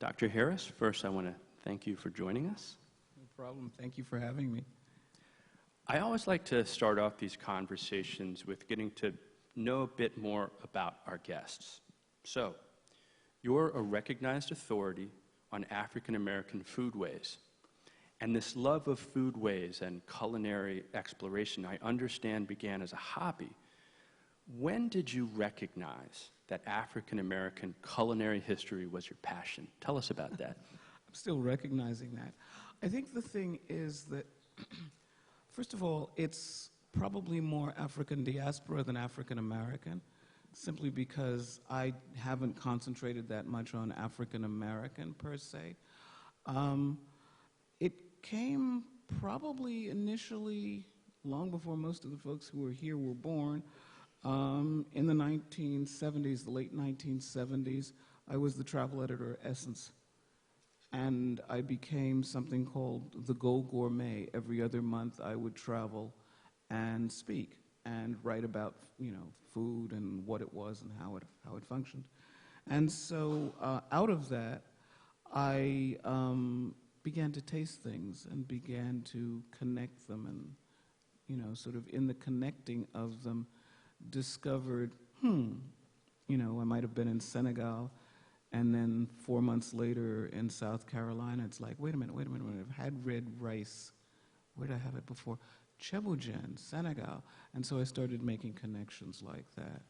Dr. Harris, first I want to thank you for joining us. No problem. Thank you for having me. I always like to start off these conversations with getting to know a bit more about our guests. So, you're a recognized authority on African American foodways. And this love of foodways and culinary exploration, I understand, began as a hobby. When did you recognize that African American culinary history was your passion? Tell us about that. I'm still recognizing that. I think the thing is that, first of all, it's probably more African diaspora than African American, simply because I haven't concentrated that much on African American per se. It came probably initially long before most of the folks who were here were born. In the 1970s, the late 1970s, I was the travel editor at Essence. And I became something called the Go Gourmet. Every other month I would travel and speak and write about, food and what it was and how it functioned. And so out of that, I began to taste things and began to connect them and, sort of in the connecting of them, discovered, I might have been in Senegal, and then 4 months later in South Carolina, it's like, wait a minute, I've had red rice. Where did I have it before? Cheboujen, Senegal. And so I started making connections like that.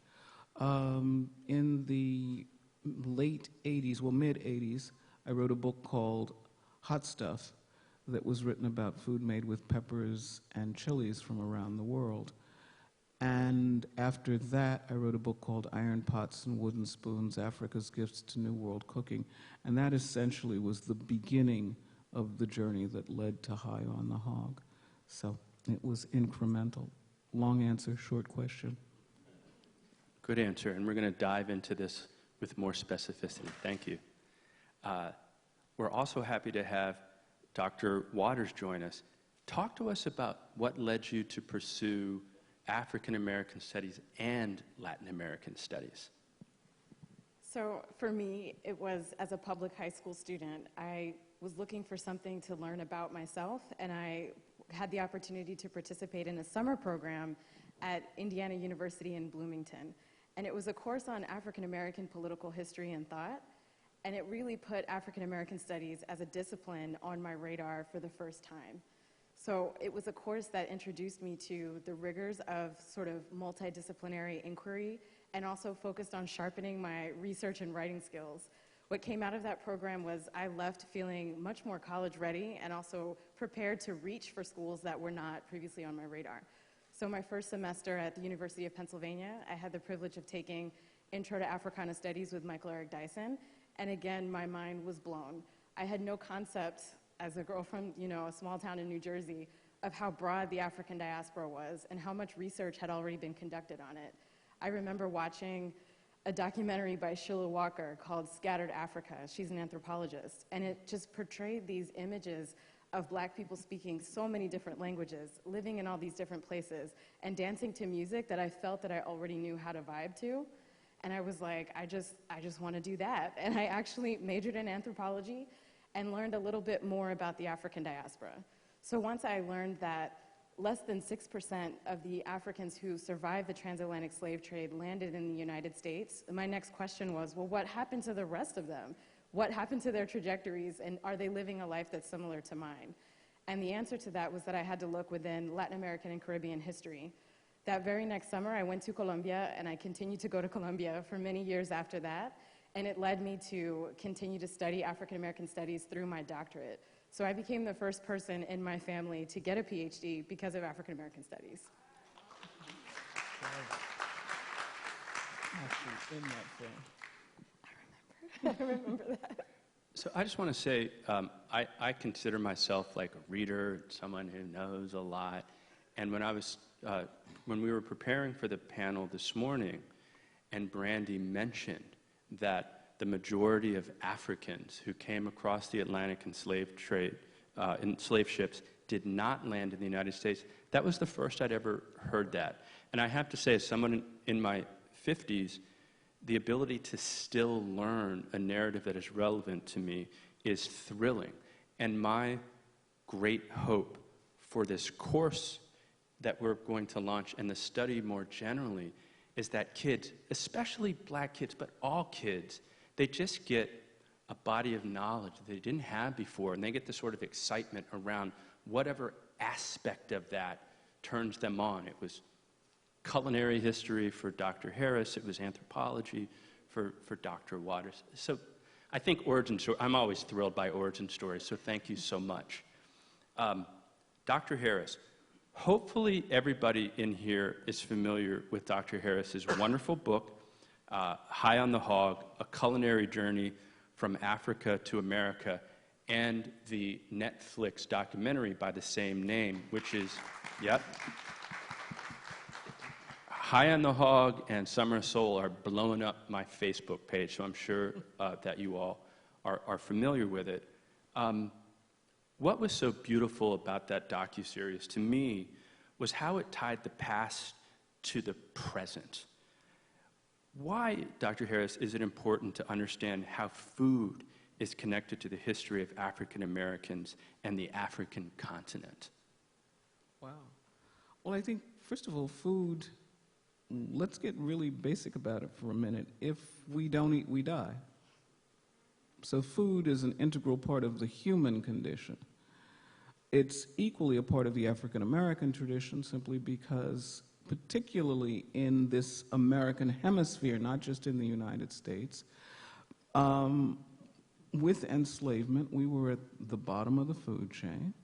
In the late 80s, mid 80s, I wrote a book called Hot Stuff that was written about food made with peppers and chilies from around the world. And after that, I wrote a book called Iron Pots and Wooden Spoons, Africa's Gifts to New World Cooking. And that essentially was the beginning of the journey that led to High on the Hog. So it was incremental. Long answer, short question. Good answer, and we're going to dive into this with more specificity. Thank you. We're also happy to have Dr. Waters join us. Talk to us about what led you to pursue African American studies and Latin American studies. So for me, it was as a public high school student, I was looking for something to learn about myself, and I had the opportunity to participate in a summer program at Indiana University in Bloomington. And it was a course on African American political history and thought, and it really put African American studies as a discipline on my radar for the first time. So it was a course that introduced me to the rigors of sort of multidisciplinary inquiry and also focused on sharpening my research and writing skills. What came out of that program was I left feeling much more college ready and also prepared to reach for schools that were not previously on my radar. So my first semester at the University of Pennsylvania, I had the privilege of taking Intro to Africana Studies with Michael Eric Dyson, and again, my mind was blown. I had no concept as a girl from, a small town in New Jersey, of how broad the African diaspora was and how much research had already been conducted on it. I remember watching a documentary by Sheila Walker called Scattered Africa. She's an anthropologist, and it just portrayed these images of Black people speaking so many different languages, living in all these different places, and dancing to music that I felt that I already knew how to vibe to. And I was like, I just want to do that. And I actually majored in anthropology and learned a little bit more about the African diaspora. So once I learned that less than 6% of the Africans who survived the transatlantic slave trade landed in the United States, my next question was, well, what happened to the rest of them? What happened to their trajectories, and are they living a life that's similar to mine? And the answer to that was that I had to look within Latin American and Caribbean history. That very next summer, I went to Colombia, and I continued to go to Colombia for many years after that. And it led me to continue to study African American studies through my doctorate. So I became the first person in my family to get a PhD because of African American studies. I remember that. So I just want to say, I consider myself like a reader, someone who knows a lot. And when we were preparing for the panel this morning, and Brandi mentioned that the majority of Africans who came across the Atlantic in slave ships did not land in the United States, that was the first I'd ever heard that. And I have to say, as someone in my 50s, the ability to still learn a narrative that is relevant to me is thrilling. And my great hope for this course that we're going to launch and the study more generally is that kids, especially black kids, but all kids, they just get a body of knowledge that they didn't have before, and they get the sort of excitement around whatever aspect of that turns them on. It was culinary history for Dr. Harris, it was anthropology for Dr. Waters. So I think origin story, I'm always thrilled by origin stories, so thank you so much. Dr. Harris, hopefully everybody in here is familiar with Dr. Harris's wonderful book, High on the Hog, A Culinary Journey from Africa to America, and the Netflix documentary by the same name, which is, yep. High on the Hog and Summer Soul are blowing up my Facebook page, so I'm sure that you all are familiar with it. What was so beautiful about that docuseries to me was how it tied the past to the present. Why, Dr. Harris, is it important to understand how food is connected to the history of African Americans and the African continent? Wow. Well, I think, first of all, food, let's get really basic about it for a minute. If we don't eat, we die. So food is an integral part of the human condition. It's equally a part of the African American tradition simply because, particularly in this American hemisphere, not just in the United States, with enslavement, we were at the bottom of the food chain.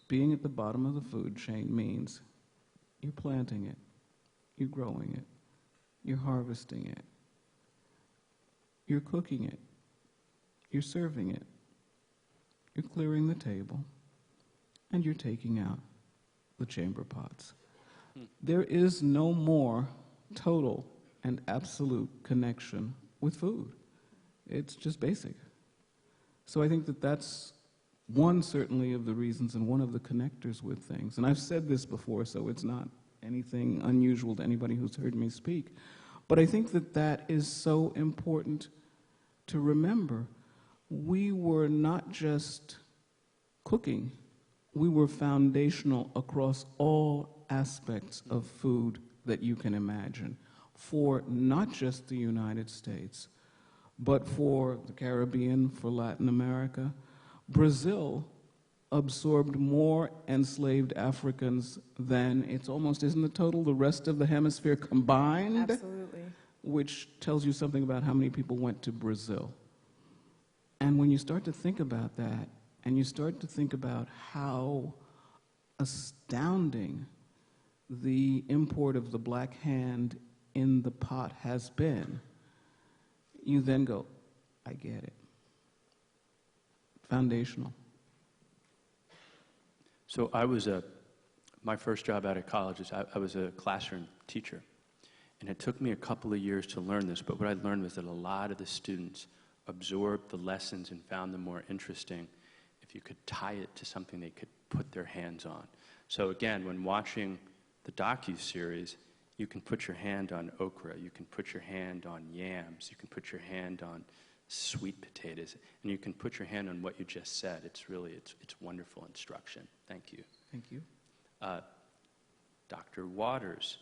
Being at the bottom of the food chain means you're planting it, you're growing it, you're harvesting it, you're cooking it, you're serving it, you're clearing the table, and you're taking out the chamber pots. There is no more total and absolute connection with food. It's just basic. So I think that that's one, certainly, of the reasons and one of the connectors with things. And I've said this before, so it's not anything unusual to anybody who's heard me speak. But I think that that is so important to remember. We were not just cooking, we were foundational across all aspects of food that you can imagine, for not just the United States, but for the Caribbean, for Latin America. Brazil absorbed more enslaved Africans than, it's almost, isn't the total, the rest of the hemisphere combined? Absolutely. Which tells you something about how many people went to Brazil. And when you start to think about that, and you start to think about how astounding the import of the black hand in the pot has been, you then go, I get it. Foundational. So my first job out of college is I was a classroom teacher. And it took me a couple of years to learn this, but what I learned was that a lot of the students absorbed the lessons and found them more interesting if you could tie it to something they could put their hands on. So again, when watching the docuseries, you can put your hand on okra, you can put your hand on yams, you can put your hand on sweet potatoes, and you can put your hand on what you just said. It's really, it's wonderful instruction. Thank you. Thank you. Dr. Waters,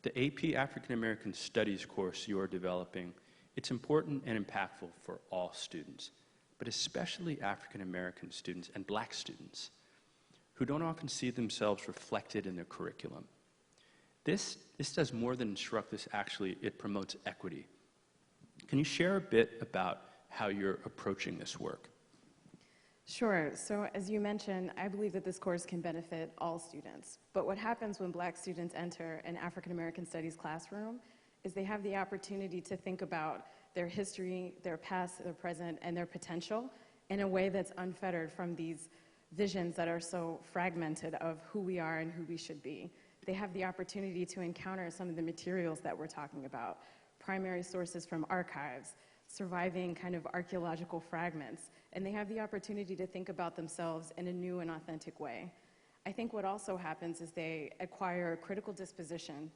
the AP African American Studies course you are developing, it's important and impactful for all students, but especially African American students and black students who don't often see themselves reflected in their curriculum. This does more than instruct, this actually, it promotes equity. Can you share a bit about how you're approaching this work? Sure. So as you mentioned, I believe that this course can benefit all students. But what happens when black students enter an African American Studies classroom is they have the opportunity to think about their history, their past, their present, and their potential in a way that's unfettered from these visions that are so fragmented of who we are and who we should be. They have the opportunity to encounter some of the materials that we're talking about, primary sources from archives, surviving kind of archaeological fragments, and they have the opportunity to think about themselves in a new and authentic way. I think what also happens is they acquire a critical disposition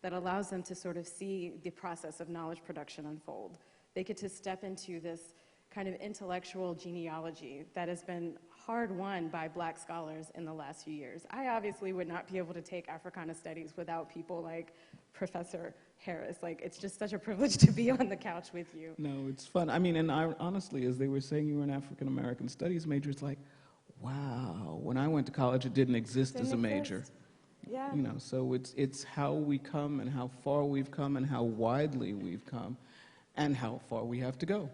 that allows them to sort of see the process of knowledge production unfold. They get to step into this kind of intellectual genealogy that has been hard-won by Black scholars in the last few years. I obviously would not be able to take Africana Studies without people like Professor Harris. Like, it's just such a privilege to be on the couch with you. No, it's fun. I mean, and honestly, as they were saying you were an African American Studies major, it's like, wow. When I went to college, it didn't exist as a major. Yeah. You know, so it's how we come and how far we've come and how widely we've come and how far we have to go.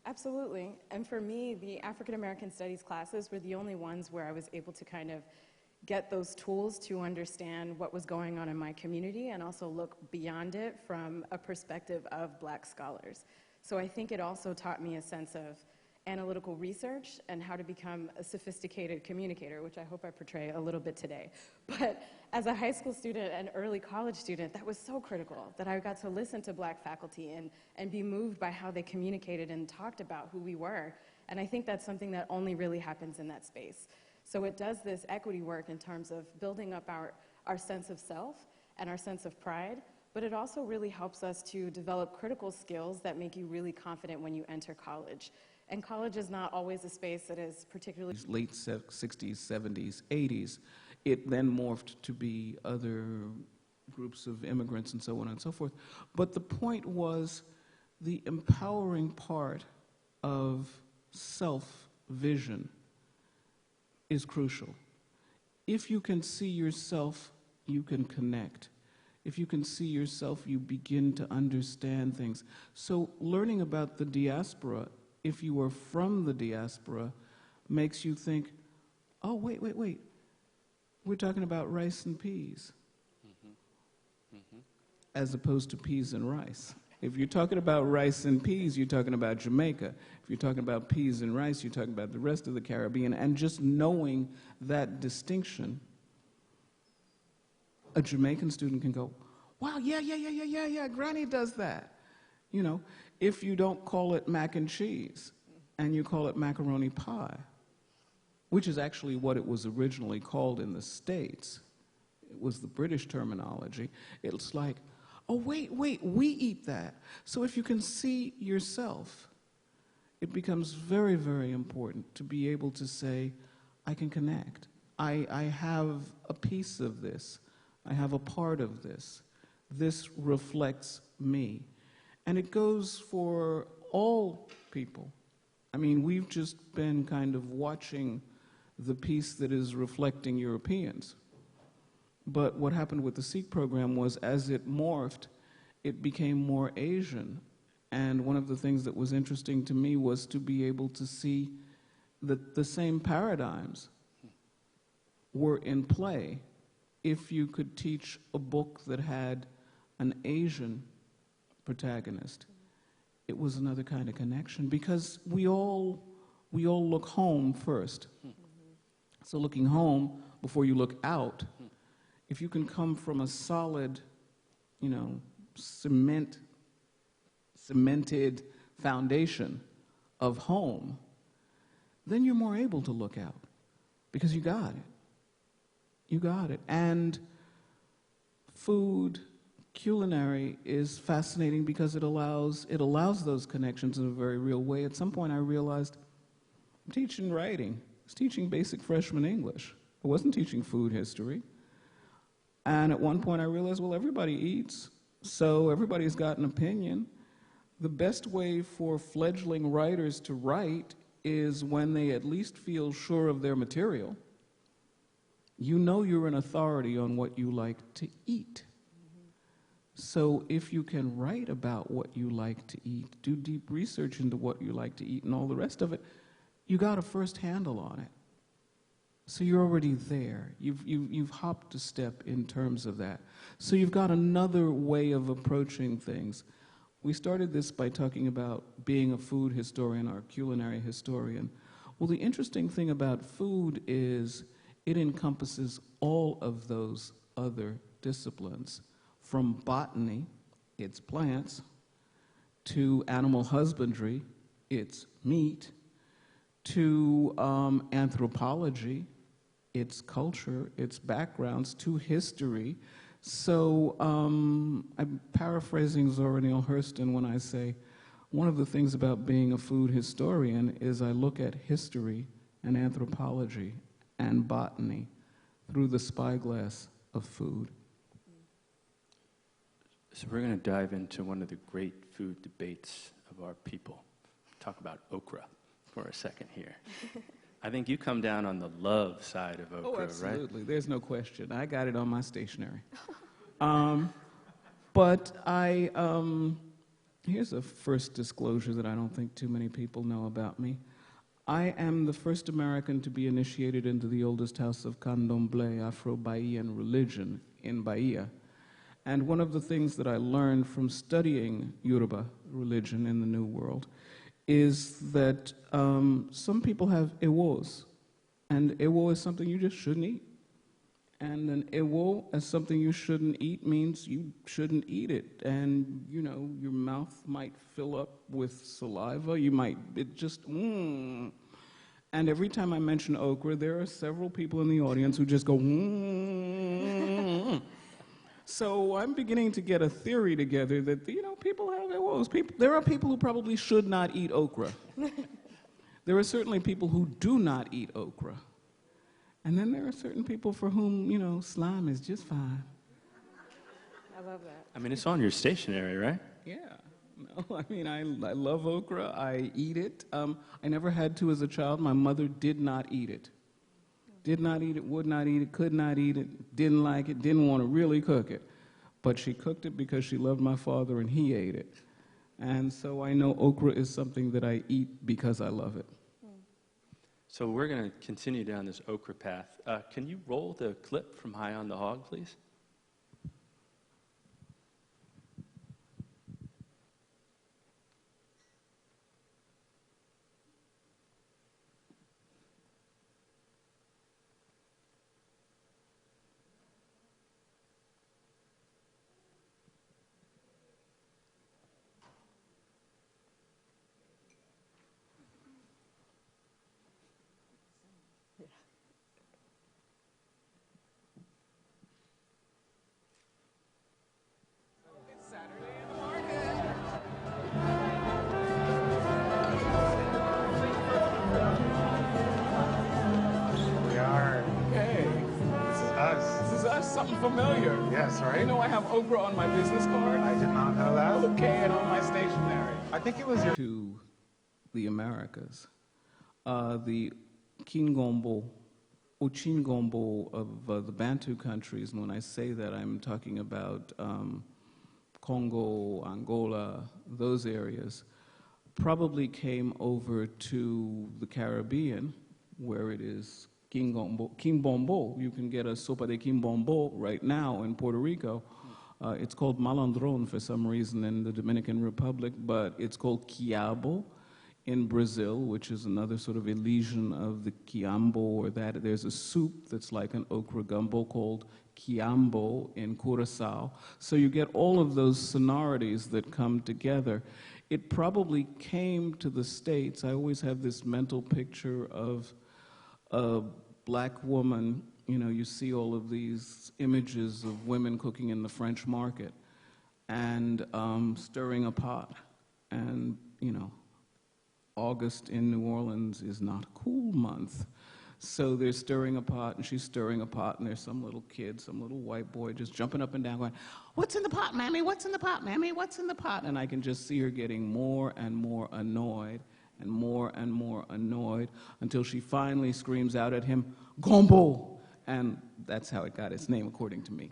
Absolutely. And for me, the African American Studies classes were the only ones where I was able to kind of get those tools to understand what was going on in my community and also look beyond it from a perspective of Black scholars. So I think it also taught me a sense of analytical research and how to become a sophisticated communicator, which I hope I portray a little bit today. But as a high school student and early college student, that was so critical that I got to listen to Black faculty and be moved by how they communicated and talked about who we were. And I think that's something that only really happens in that space. So it does this equity work in terms of building up our sense of self and our sense of pride, but it also really helps us to develop critical skills that make you really confident when you enter college. And college is not always a space that is particularly... Late 60s, 70s, 80s, it then morphed to be other groups of immigrants and so on and so forth. But the point was the empowering part of self-vision is crucial. If you can see yourself, you can connect. If you can see yourself, you begin to understand things. So learning about the diaspora, if you are from the diaspora, makes you think, oh, wait. We're talking about rice and peas, as opposed to peas and rice. If you're talking about rice and peas, you're talking about Jamaica. If you're talking about peas and rice, you're talking about the rest of the Caribbean. And just knowing that distinction, a Jamaican student can go, wow, yeah, Granny does that. You know, if you don't call it mac and cheese and you call it macaroni pie, which is actually what it was originally called in the States. It was the British terminology. It's like, oh, wait, we eat that. So if you can see yourself, it becomes very, very important to be able to say, I can connect. I have a piece of this. I have a part of this. This reflects me. And it goes for all people. I mean, we've just been kind of watching the piece that is reflecting Europeans. But what happened with the Sikh program was, as it morphed, it became more Asian. And one of the things that was interesting to me was to be able to see that the same paradigms were in play if you could teach a book that had an Asian protagonist. It was another kind of connection, because we all look home first. So looking home before you look out, if you can come from a solid, you know, cemented foundation of home, then you're more able to look out, because you got it. You got it. And food, culinary is fascinating because it allows those connections in a very real way. At some point I realized I'm teaching writing. I was teaching basic freshman English. I wasn't teaching food history. And at one point I realized, well, everybody eats, so everybody's got an opinion. The best way for fledgling writers to write is when they at least feel sure of their material. You know you're an authority on what you like to eat. So if you can write about what you like to eat, do deep research into what you like to eat and all the rest of it, you got a first handle on it. So you're already there. You've hopped a step in terms of that. So you've got another way of approaching things. We started this by talking about being a food historian or culinary historian. Well, the interesting thing about food is it encompasses all of those other disciplines. From botany, it's plants, to animal husbandry, it's meat, to anthropology, its culture, its backgrounds, to history. So I'm paraphrasing Zora Neale Hurston when I say one of the things about being a food historian is I look at history and anthropology and botany through the spyglass of food. So we're going to dive into one of the great food debates of our people. Talk about okra for a second here. I think you come down on the love side of okra, Oh, right? absolutely. There's no question. I got it on my stationery. But here's a first disclosure that I don't think too many people know about me. I am the first American to be initiated into the oldest house of Candomblé, Afro-Bahian religion in Bahia. And one of the things that I learned from studying Yoruba religion in the New World is that some people have ewos, and ewo is something you just shouldn't eat. And an ewo as something you shouldn't eat means you shouldn't eat it. And, you know, your mouth might fill up with saliva. You might, And every time I mention okra, there are several people in the audience who just go, So I'm beginning to get a theory together that, you know, people have their woes. There are people who probably should not eat okra. There are certainly people who do not eat okra. And then there are certain people for whom, you know, slime is just fine. I love that. I mean, it's on your stationery, right? Yeah. No, I mean, I love okra. I eat it. I never had to as a child. My mother did not eat it. Did not eat it, would not eat it, could not eat it, didn't like it, didn't want to really cook it. But she cooked it because she loved my father and he ate it. And so I know okra is something that I eat because I love it. So we're going to continue down this okra path. Can you roll the clip from High on the Hog, please? Something familiar. Yes, right? You know I have okra on my business card? I did not know that. Okay, and on my stationery. I think it was your... To the Americas, the Kingombo, Ochingombo of the Bantu countries, and when I say that, I'm talking about Congo, Angola, those areas, probably came over to the Caribbean, where it is Quimbombo. You can get a sopa de Quimbombo right now in Puerto Rico. It's called malandron for some reason in the Dominican Republic, but it's called quiabo in Brazil, which is another sort of elision of the quiambo, or that. There's a soup that's like an okra gumbo called quiambo in Curaçao. So you get all of those sonorities that come together. It probably came to the States. I always have this mental picture of a black woman. You know, you see all of these images of women cooking in the French market and stirring a pot. And, you know, August in New Orleans is not a cool month. So they're stirring a pot, and she's stirring a pot, and there's some little kid, some little white boy just jumping up and down going, "What's in the pot, Mammy? What's in the pot, Mammy? What's in the pot?" And I can just see her getting more and more annoyed and more annoyed until she finally screams out at him, "Gombo!" And that's how it got its name, according to me.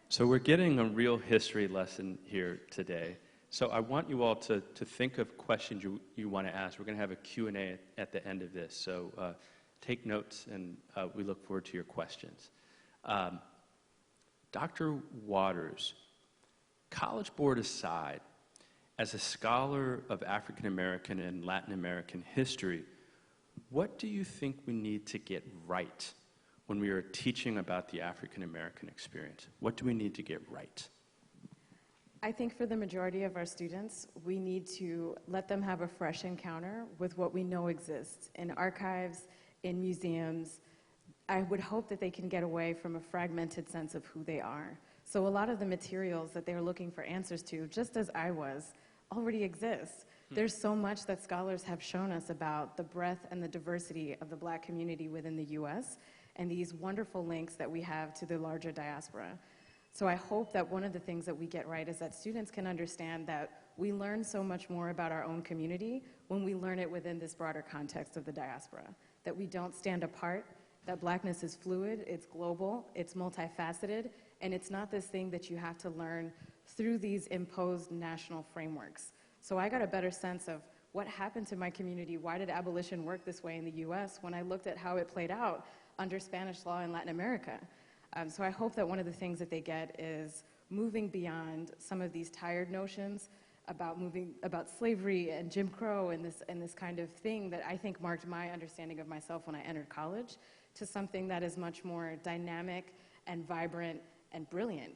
So we're getting a real history lesson here today. So I want you all to think of questions you want to ask. We're going to have a Q&A at the end of this. So take notes, and we look forward to your questions. Dr. Waters, College Board aside, as a scholar of African American and Latin American history, what do you think we need to get right when we are teaching about the African American experience? What do we need to get right? I think for the majority of our students, we need to let them have a fresh encounter with what we know exists in archives, in museums, I would hope that they can get away from a fragmented sense of who they are. So a lot of the materials that they're looking for answers to, just as I was, already exist. There's so much that scholars have shown us about the breadth and the diversity of the Black community within the US, and these wonderful links that we have to the larger diaspora. So I hope that one of the things that we get right is that students can understand that we learn so much more about our own community when we learn it within this broader context of the diaspora, that we don't stand apart, that Blackness is fluid, it's global, it's multifaceted, and it's not this thing that you have to learn through these imposed national frameworks. So I got a better sense of what happened to my community, why did abolition work this way in the US when I looked at how it played out under Spanish law in Latin America. So I hope that one of the things that they get is moving beyond some of these tired notions about slavery and Jim Crow and this kind of thing that I think marked my understanding of myself when I entered college, to something that is much more dynamic and vibrant and brilliant.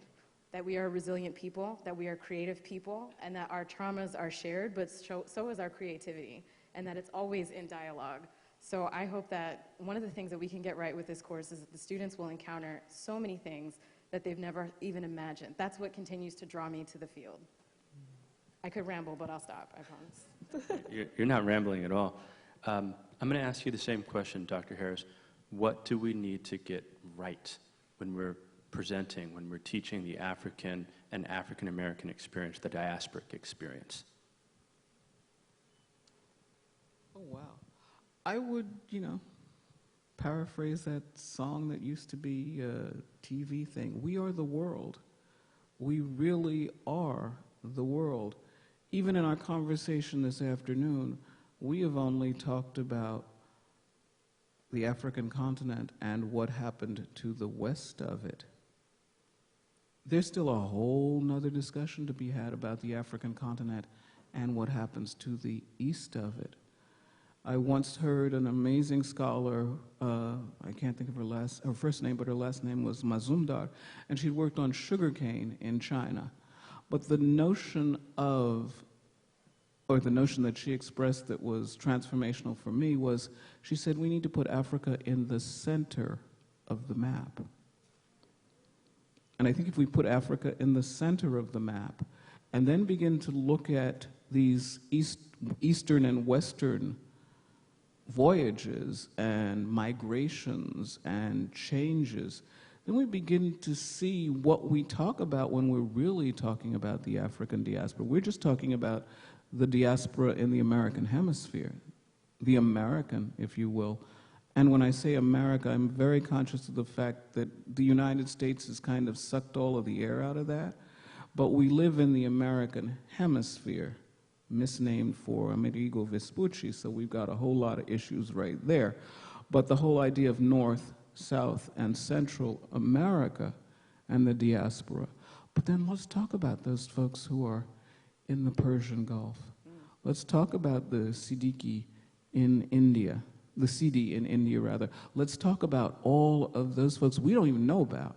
That we are a resilient people, that we are creative people, and that our traumas are shared, but so is our creativity, and that it's always in dialogue. So I hope that one of the things that we can get right with this course is that the students will encounter so many things that they've never even imagined. That's what continues to draw me to the field. I could ramble, but I'll stop, I promise. You're not rambling at all. I'm going to ask you the same question, Dr. Harris. What do we need to get right when we're presenting, when we're teaching the African and African-American experience, the diasporic experience? Oh, wow. I would, paraphrase that song that used to be a TV thing. We are the world. We really are the world. Even in our conversation this afternoon, we have only talked about the African continent and what happened to the west of it. There's still a whole nother discussion to be had about the African continent and what happens to the east of it. I once heard an amazing scholar, I can't think of her first name, but her last name was Mazumdar, and she worked on sugarcane in China. But the notion that she expressed that was transformational for me was, she said, we need to put Africa in the center of the map. And I think if we put Africa in the center of the map and then begin to look at these eastern and western voyages and migrations and changes, then we begin to see what we talk about when we're really talking about the African diaspora. We're just talking about the diaspora in the American hemisphere, the American, if you will. And when I say America, I'm very conscious of the fact that the United States has kind of sucked all of the air out of that, but we live in the American hemisphere, misnamed for Amerigo Vespucci, so we've got a whole lot of issues right there. But the whole idea of North, South, and Central America and the diaspora. But then let's talk about those folks who are in the Persian Gulf. Let's talk about the Siddiqui in India, the Sidi in India, rather. Let's talk about all of those folks we don't even know about,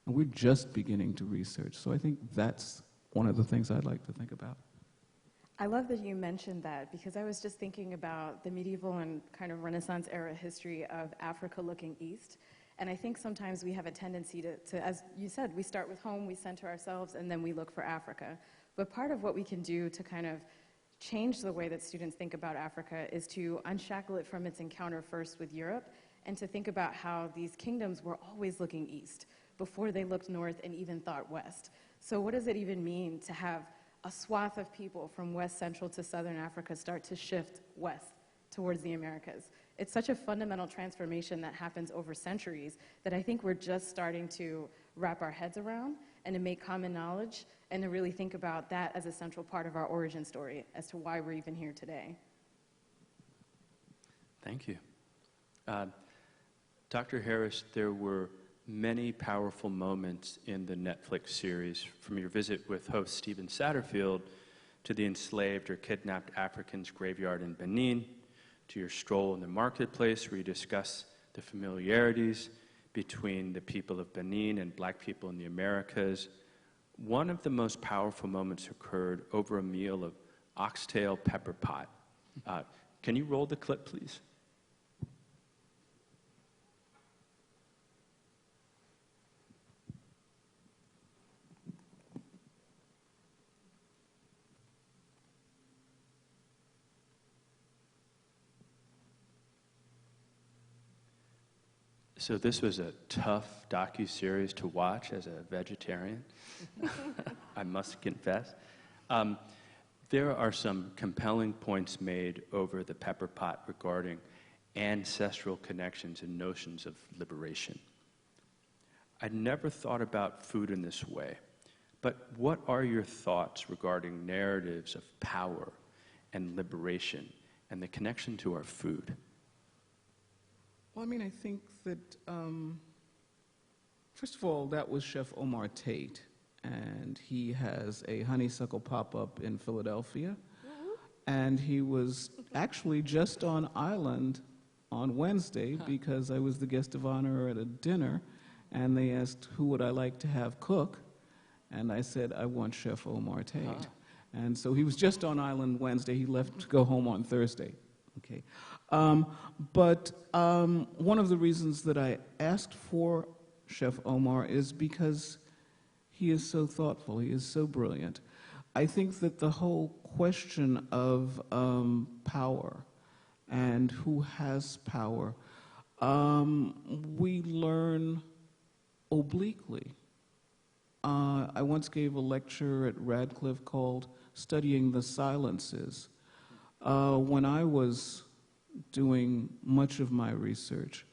and we're just beginning to research. So I think that's one of the things I'd like to think about. I love that you mentioned that, because I was just thinking about the medieval and kind of Renaissance era history of Africa looking east. And I think sometimes we have a tendency to, as you said, we start with home, we center ourselves, and then we look for Africa. But part of what we can do to kind of change the way that students think about Africa is to unshackle it from its encounter first with Europe, and to think about how these kingdoms were always looking east before they looked north and even thought west. So what does it even mean to have a swath of people from West Central to Southern Africa start to shift west towards the Americas? It's such a fundamental transformation that happens over centuries that I think we're just starting to wrap our heads around, and to make common knowledge, and to really think about that as a central part of our origin story as to why we're even here today. Thank you. Dr. Harris, there were many powerful moments in the Netflix series, from your visit with host Stephen Satterfield to the enslaved or kidnapped Africans graveyard in Benin, to your stroll in the marketplace where you discuss the familiarities between the people of Benin and Black people in the Americas. One of the most powerful moments occurred over a meal of oxtail pepper pot. Can you roll the clip, please? So this was a tough docuseries to watch as a vegetarian, I must confess. There are some compelling points made over the pepper pot regarding ancestral connections and notions of liberation. I'd never thought about food in this way, but what are your thoughts regarding narratives of power and liberation and the connection to our food? Well, I mean, I think that, first of all, that was Chef Omar Tate, and he has a honeysuckle pop-up in Philadelphia, and he was actually just on island on Wednesday because I was the guest of honor at a dinner, and they asked who would I like to have cook, and I said, I want Chef Omar Tate. And so he was just on island Wednesday. He left to go home on Thursday. Okay. But one of the reasons that I asked for Chef Omar is because he is so thoughtful. He is so brilliant. I think that the whole question of power and who has power, we learn obliquely. I once gave a lecture at Radcliffe called Studying the Silences. When I was doing much of my research,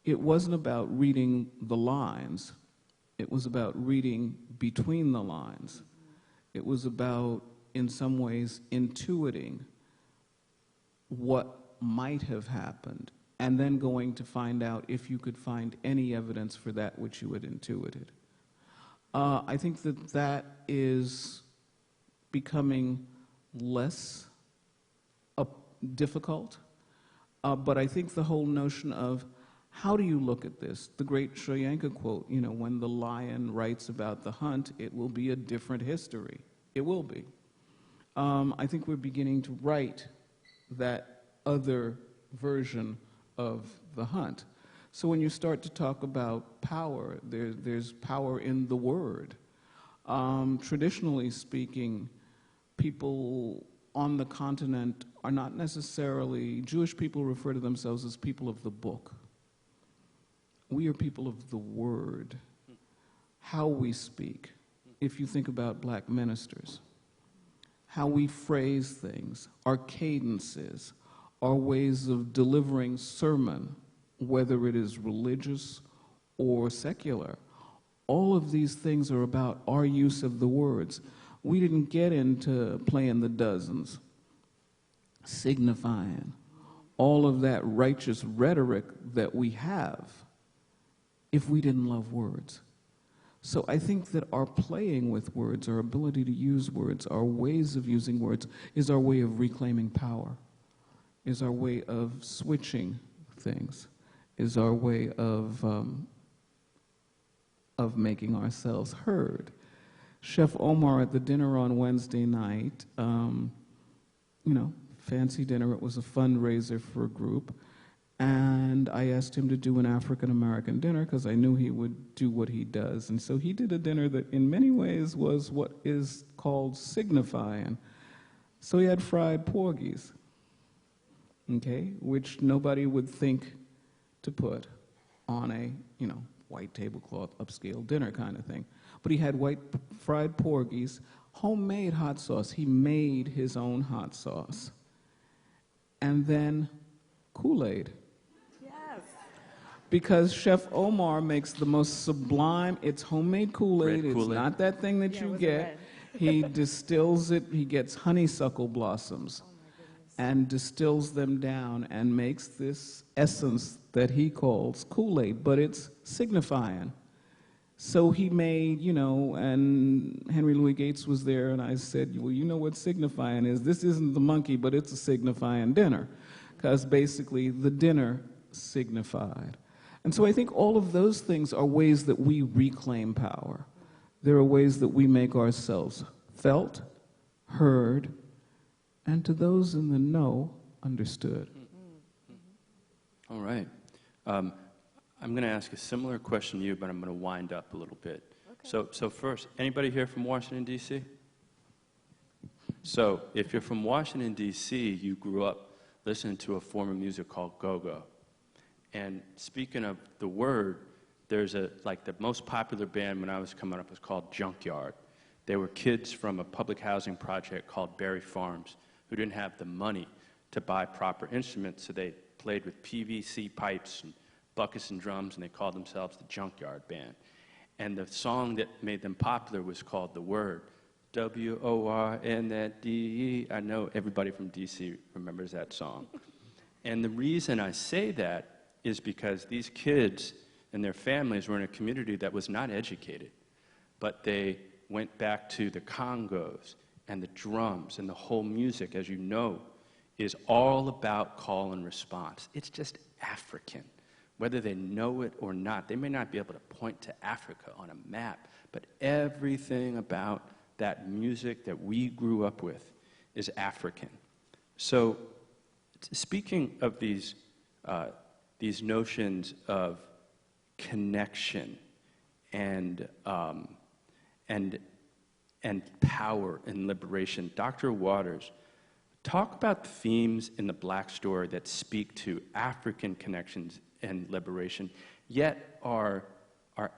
it wasn't about reading the lines. It was about reading between the lines. It was about, in some ways, intuiting what might have happened and then going to find out if you could find any evidence for that which you had intuited. I think that that is becoming less difficult, but I think the whole notion of how do you look at this? The great Shoyanka quote, you know, when the lion writes about the hunt, it will be a different history. It will be. I think we're beginning to write that other version of the hunt. So when you start to talk about power, there's power in the word. Traditionally speaking, people on the continent are not necessarily, Jewish people refer to themselves as people of the book. We are people of the word. How we speak, if you think about black ministers, how we phrase things, our cadences, our ways of delivering sermon, whether it is religious or secular. All of these things are about our use of the words. We didn't get into playing the dozens, signifying, all of that righteous rhetoric that we have if we didn't love words. So I think that our playing with words, our ability to use words, our ways of using words is our way of reclaiming power, is our way of switching things, is our way of making ourselves heard. Chef Omar at the dinner on Wednesday night, you know, fancy dinner, it was a fundraiser for a group, and I asked him to do an African-American dinner because I knew he would do what he does. And so he did a dinner that in many ways was what is called signifying. So he had fried porgies, okay, which nobody would think to put on a, you know, white tablecloth, upscale dinner kind of thing. But he had fried porgies, homemade hot sauce. He made his own hot sauce. And then Kool-Aid. Yes. Because Chef Omar makes the most sublime, it's homemade Kool-Aid. Red It's Kool-Aid. not that thing that Yeah, you it was get. red. He distills it, he gets honeysuckle blossoms and distills them down and makes this essence that he calls Kool-Aid, but it's signifying. So he made, you know, and Henry Louis Gates was there, and I said, well, you know what signifying is? This isn't the monkey, but it's a signifying dinner, because basically the dinner signified. And so I think all of those things are ways that we reclaim power. There are ways that we make ourselves felt, heard, and to those in the know, understood. All right. I'm going to ask a similar question to you, but I'm going to wind up a little bit. Okay. So first, anybody here from Washington, D.C.? So if you're from Washington, D.C., you grew up listening to a form of music called go-go. And speaking of the word, there's like the most popular band when I was coming up was called Junkyard. They were kids from a public housing project called Berry Farms who didn't have the money to buy proper instruments, so they played with PVC pipes and buckets and drums, and they called themselves the Junkyard Band. And the song that made them popular was called The Word, W-O-R-N-D-E. I know everybody from D.C. remembers that song. And the reason I say that is because these kids and their families were in a community that was not educated, but they went back to the congos and the drums and the whole music, as you know, is all about call and response. It's just African. Whether they know it or not, they may not be able to point to Africa on a map, but everything about that music that we grew up with is African. So, speaking of these notions of connection and power and liberation, Dr. Waters, talk about the themes in the Black story that speak to African connections and liberation, yet are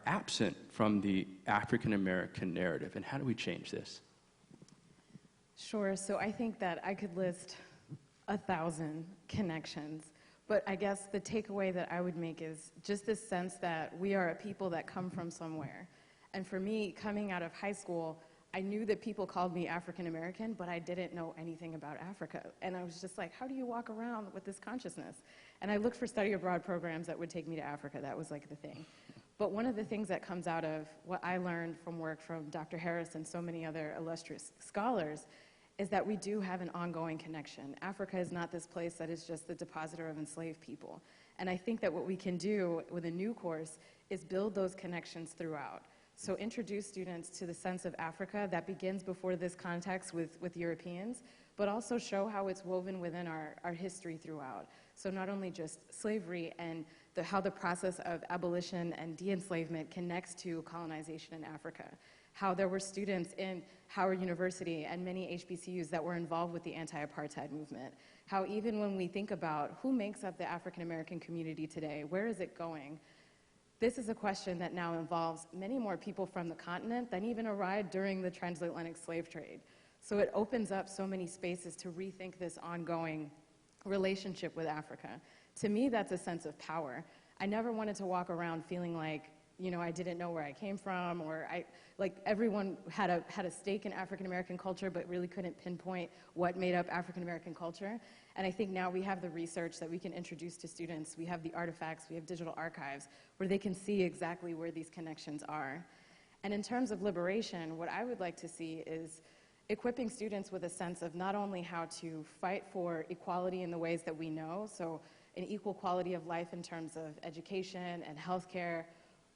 absent from the African American narrative, and how do we change this? Sure, so I think that I could list 1,000 connections, but I guess the takeaway that I would make is just this sense that we are a people that come from somewhere. And for me, coming out of high school, I knew that people called me African American, but I didn't know anything about Africa. And I was just like, how do you walk around with this consciousness? And I looked for study abroad programs that would take me to Africa. That was like the thing. But one of the things that comes out of what I learned from work from Dr. Harris and so many other illustrious scholars is that we do have an ongoing connection. Africa is not this place that is just the depositor of enslaved people. And I think that what we can do with a new course is build those connections throughout. So introduce students to the sense of Africa that begins before this context with Europeans, but also show how it's woven within our history throughout. So not only just slavery and how the process of abolition and de-enslavement connects to colonization in Africa, how there were students in Howard University and many HBCUs that were involved with the anti-apartheid movement, how even when we think about who makes up the African American community today, where is it going? This is a question that now involves many more people from the continent than even arrived during the transatlantic slave trade. So it opens up so many spaces to rethink this ongoing relationship with Africa. To me, that's a sense of power. I never wanted to walk around feeling like, you know, I didn't know where I came from, or like everyone had a stake in African American culture, but really couldn't pinpoint what made up African American culture. And I think now we have the research that we can introduce to students. We have the artifacts, we have digital archives, where they can see exactly where these connections are. And in terms of liberation, what I would like to see is equipping students with a sense of not only how to fight for equality in the ways that we know, so an equal quality of life in terms of education and healthcare,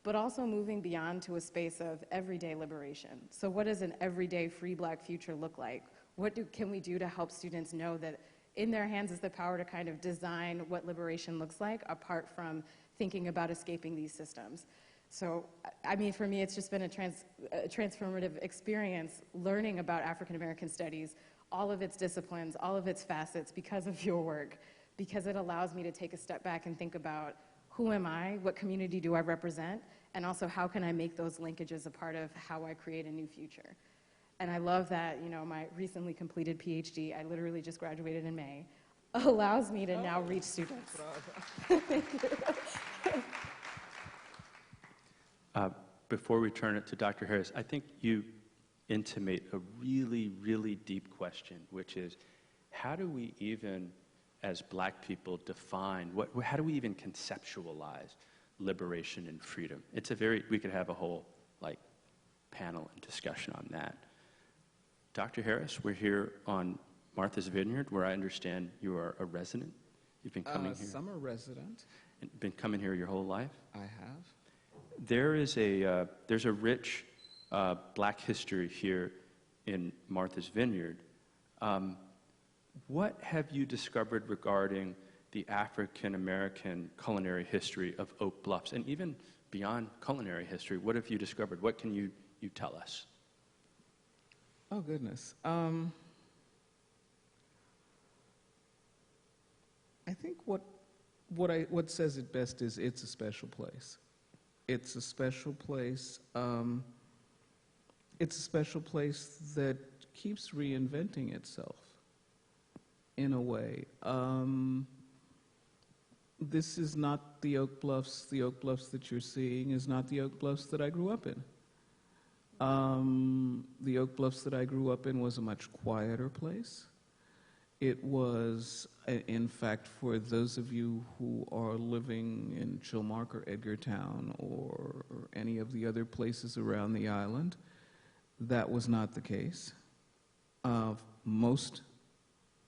but also moving beyond to a space of everyday liberation. So what does an everyday free Black future look like? What can we do to help students know that in their hands is the power to kind of design what liberation looks like, apart from thinking about escaping these systems? So, I mean, for me, it's just been a transformative experience learning about African American studies, all of its disciplines, all of its facets, because of your work, because it allows me to take a step back and think about who am I, what community do I represent, and also how can I make those linkages a part of how I create a new future. And I love that, you know, my recently completed PhD, I literally just graduated in May, allows me to now reach students. Thank you. Before we turn it to Dr. Harris, I think you intimate a really, really deep question, which is, how do we even, as Black people, define, how do we even conceptualize liberation and freedom? It's we could have a whole, panel and discussion on that. Dr. Harris, we're here on Martha's Vineyard, where I understand you are a resident. You've been coming here. Summer resident. Been coming here your whole life? I have. There's a rich Black history here in Martha's Vineyard. What have you discovered regarding the African American culinary history of Oak Bluffs, and even beyond culinary history? What have you discovered? What can you tell us? Oh, goodness. I think what what says it best is it's a special place. It's a special place. It's a special place that keeps reinventing itself in a way. This is not the Oak Bluffs. The Oak Bluffs that you're seeing is not the Oak Bluffs that I grew up in. The Oak Bluffs that I grew up in was a much quieter place. It was, in fact, for those of you who are living in Chilmark or Edgartown or any of the other places around the island, that was not the case. Most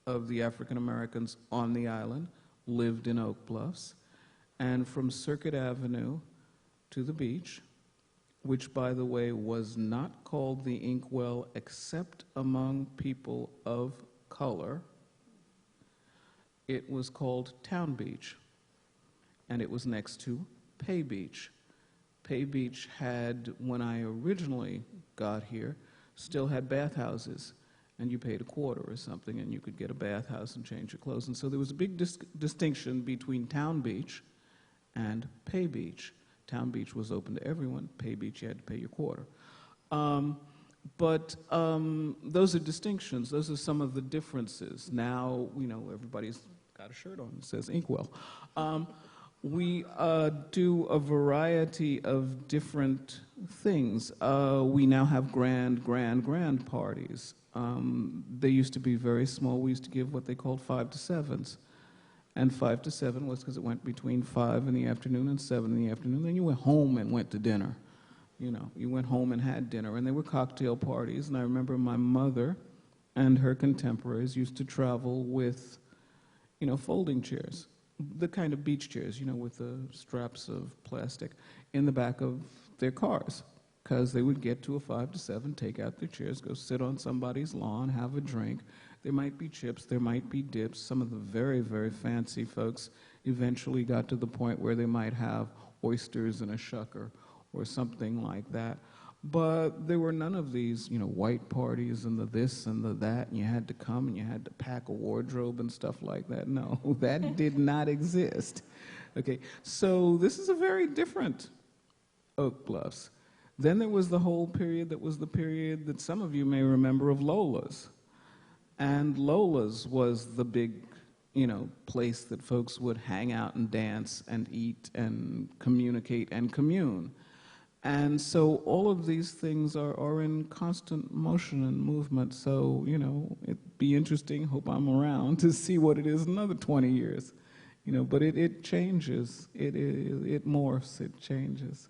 of the African Americans on the island lived in Oak Bluffs, and from Circuit Avenue to the beach, which, by the way, was not called the Inkwell except among people of color. It was called Town Beach, and it was next to Pay Beach. Pay Beach had, when I originally got here, still had bathhouses, and you paid $25 or something, and you could get a bathhouse and change your clothes. And so there was a big distinction between Town Beach and Pay Beach. Town Beach was open to everyone. Pay Beach, you had to pay your $25. But those are distinctions. Those are some of the differences. Now, you know, everybody's got a shirt on that says Inkwell. We do a variety of different things. We now have grand parties. They used to be very small. We used to give what they called 5 to 7s. And 5 to 7 was because it went between 5 in the afternoon and 7 in the afternoon. Then you went home and went to dinner. You know, you went home and had dinner. And they were cocktail parties. And I remember my mother and her contemporaries used to travel with, you know, folding chairs. The kind of beach chairs, you know, with the straps of plastic in the back of their cars. Because they would get to a 5 to 7, take out their chairs, go sit on somebody's lawn, have a drink. There might be chips, there might be dips. Some of the very, very fancy folks eventually got to the point where they might have oysters and a shucker or something like that. But there were none of these, you know, white parties and the this and the that, and you had to come and you had to pack a wardrobe and stuff like that. No, that did not exist. Okay, so this is a very different Oak Bluffs. Then there was the whole period that was the period that some of you may remember of Lola's. And Lola's was the big, you know, place that folks would hang out and dance and eat and communicate and commune. And so all of these things are in constant motion and movement. So, you know, it'd be interesting, hope I'm around, to see what it is in another 20 years. You know, but it changes. It morphs, it changes.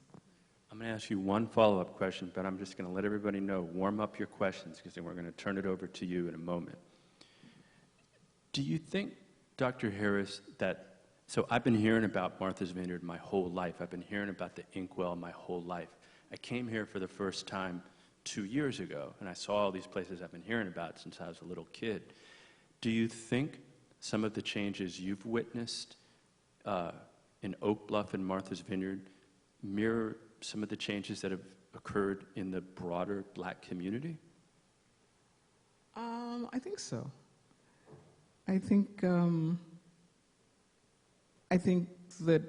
I'm going to ask you one follow-up question, but I'm just going to let everybody know, warm up your questions, because then we're going to turn it over to you in a moment. Do you think, Dr. Harris, that, so I've been hearing about Martha's Vineyard my whole life. I've been hearing about the Inkwell my whole life. I came here for the first time 2 years ago, and I saw all these places I've been hearing about since I was a little kid. Do you think some of the changes you've witnessed in Oak Bluff and Martha's Vineyard mirror some of the changes that have occurred in the broader Black community? I think so. I think that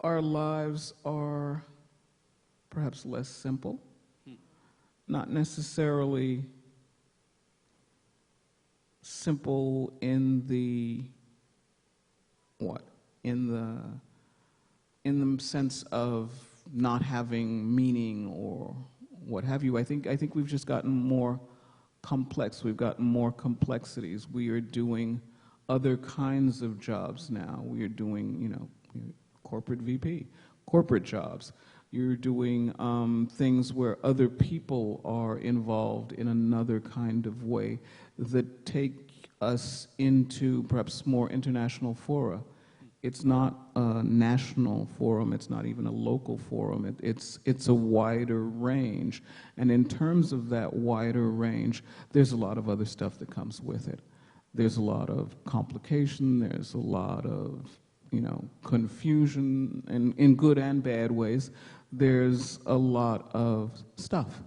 our lives are perhaps less simple, not necessarily simple in the sense of not having meaning or what have you. I think we've just gotten more complex. We've gotten more complexities. We are doing other kinds of jobs now. We are doing, you know, corporate VP, corporate jobs. You're doing things where other people are involved in another kind of way that take us into perhaps more international fora. It's not a national forum, it's not even a local forum, it's a wider range. And in terms of that wider range, there's a lot of other stuff that comes with it. There's a lot of complication, there's a lot of, you know, confusion, and in good and bad ways. There's a lot of stuff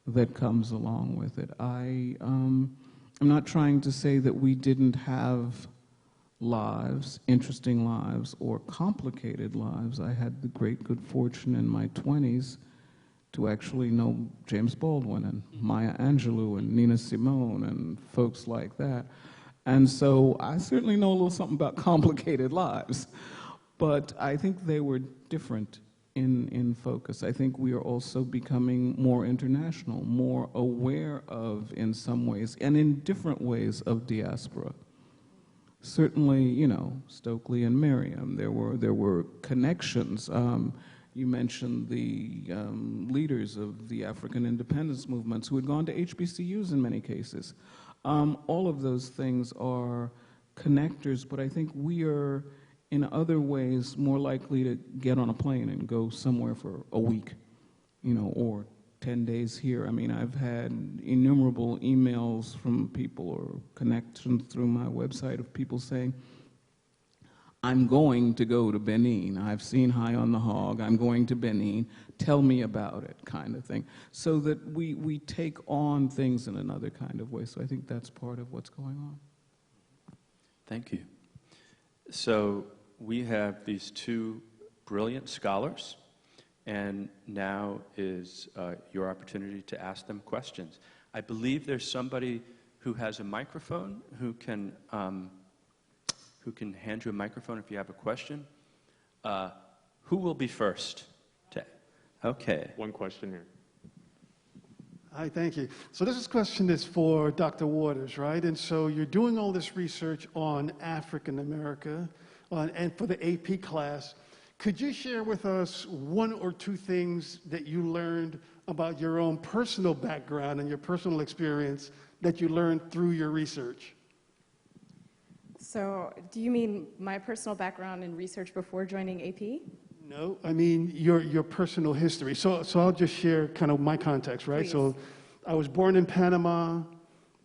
that comes along with it. I'm not trying to say that we didn't have lives, interesting lives, or complicated lives. I had the great good fortune in my 20s to actually know James Baldwin and Maya Angelou and Nina Simone and folks like that. And so I certainly know a little something about complicated lives, but I think they were different in focus. I think we are also becoming more international, more aware of, in some ways, and in different ways, of diaspora. Certainly, you know, Stokely and Miriam, there were connections. You mentioned the leaders of the African independence movements who had gone to HBCUs in many cases. All of those things are connectors, but I think we are, in other ways, more likely to get on a plane and go somewhere for a week, you know, or 10 days here. I mean, I've had innumerable emails from people or connections through my website of people saying, I'm going to go to Benin. I've seen High on the Hog. I'm going to Benin. Tell me about it, kind of thing. So that we take on things in another kind of way. So I think that's part of what's going on. Thank you. So we have these two brilliant scholars, and now is your opportunity to ask them questions. I believe there's somebody who has a microphone who can hand you a microphone if you have a question. Who will be first? Okay. One question here. Hi, thank you. So this question is for Dr. Waters, right? And so you're doing all this research on African America, and for the AP class. Could you share with us one or two things that you learned about your own personal background and your personal experience that you learned through your research? So do you mean my personal background in research before joining AP? No, I mean your personal history. So I'll just share kind of my context, right? Please. So I was born in Panama.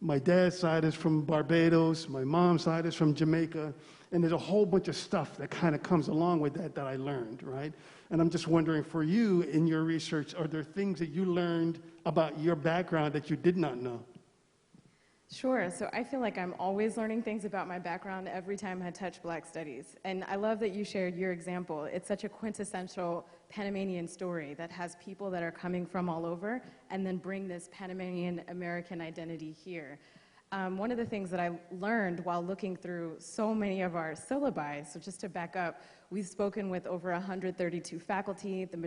My dad's side is from Barbados. My mom's side is from Jamaica. And there's a whole bunch of stuff that kind of comes along with that I learned, right? And I'm just wondering, for you in your research, are there things that you learned about your background that you did not know? Sure. So I feel like I'm always learning things about my background every time I touch Black Studies. And I love that you shared your example. It's such a quintessential Panamanian story that has people that are coming from all over and then bring this Panamanian American identity here. One of the things that I learned while looking through so many of our syllabi, so just to back up, we've spoken with over 132 faculty, the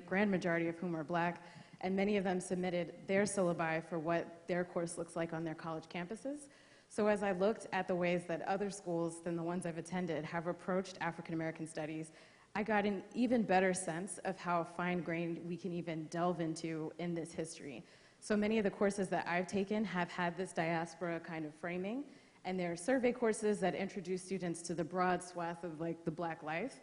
grand majority of whom are Black, and many of them submitted their syllabi for what their course looks like on their college campuses. So as I looked at the ways that other schools than the ones I've attended have approached African American studies, I got an even better sense of how fine-grained we can even delve into in this history. So many of the courses that I've taken have had this diaspora kind of framing, and there are survey courses that introduce students to the broad swath of like the Black life.